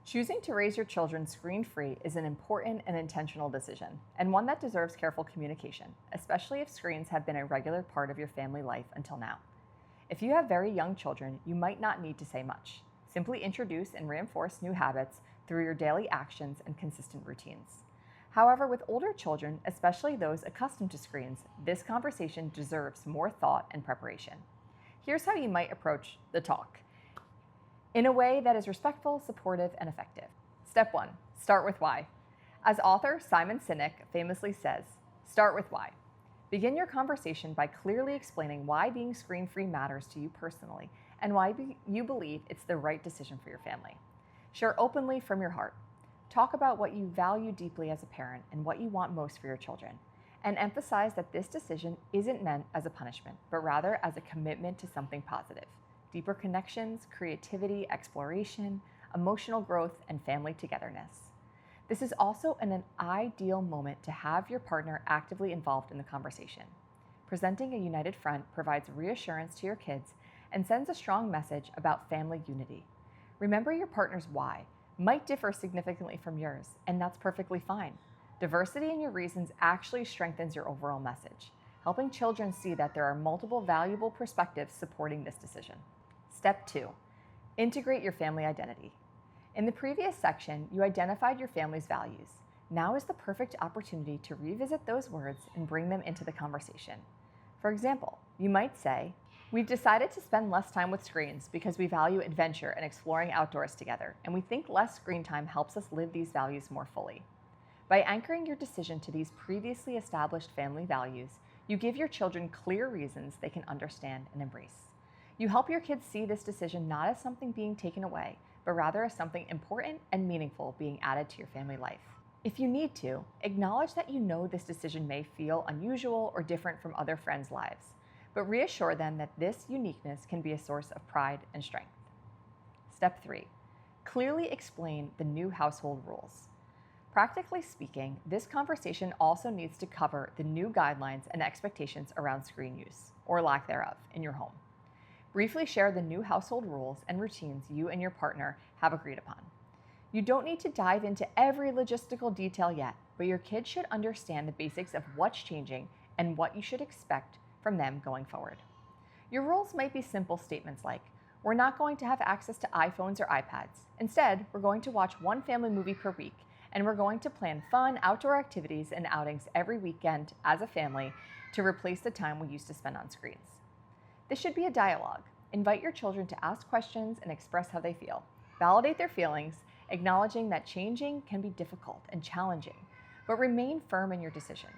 Choosing to raise your children screen-free is an important and intentional decision, and one that deserves careful communication, especially if screens have been a regular part of your family life until now. If you have very young children, you might not need to say much. Simply introduce and reinforce new habits through your daily actions and consistent routines. However, with older children, especially those accustomed to screens, this conversation deserves more thought and preparation. Here's how you might approach the talk in a way that is respectful, supportive, and effective. Step 1. Start with why. As author Simon Sinek famously says, start with why. Begin your conversation by clearly explaining why being screen-free matters to you personally and why you believe it's the right decision for your family. Share openly from your heart. Talk about what you value deeply as a parent and what you want most for your children, and emphasize that this decision isn't meant as a punishment, but rather as a commitment to something positive. Deeper connections, creativity, exploration, emotional growth, and family togetherness. This is also an ideal moment to have your partner actively involved in the conversation. Presenting a united front provides reassurance to your kids and sends a strong message about family unity. Remember, your partner's why might differ significantly from yours, and that's perfectly fine. Diversity in your reasons actually strengthens your overall message, helping children see that there are multiple valuable perspectives supporting this decision. Step 2. Integrate your family identity. In the previous section, you identified your family's values. Now is the perfect opportunity to revisit those words and bring them into the conversation. For example, you might say, "We've decided to spend less time with screens because we value adventure and exploring outdoors together, and we think less screen time helps us live these values more fully." By anchoring your decision to these previously established family values, you give your children clear reasons they can understand and embrace. You help your kids see this decision not as something being taken away, but rather as something important and meaningful being added to your family life. If you need to, acknowledge that you know this decision may feel unusual or different from other friends' lives, but reassure them that this uniqueness can be a source of pride and strength. Step 3. Clearly explain the new household rules. Practically speaking, this conversation also needs to cover the new guidelines and expectations around screen use, or lack thereof, in your home. Briefly share the new household rules and routines you and your partner have agreed upon. You don't need to dive into every logistical detail yet, but your kids should understand the basics of what's changing and what you should expect from them going forward. Your rules might be simple statements like, "We're not going to have access to iPhones or iPads. Instead, we're going to watch one family movie per week, and we're going to plan fun outdoor activities and outings every weekend as a family to replace the time we used to spend on screens." This should be a dialogue. Invite your children to ask questions and express how they feel. Validate their feelings, acknowledging that changing can be difficult and challenging, but remain firm in your decision.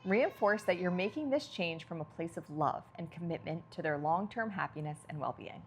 Reinforce that you're making this change from a place of love and commitment to their long-term happiness and well-being.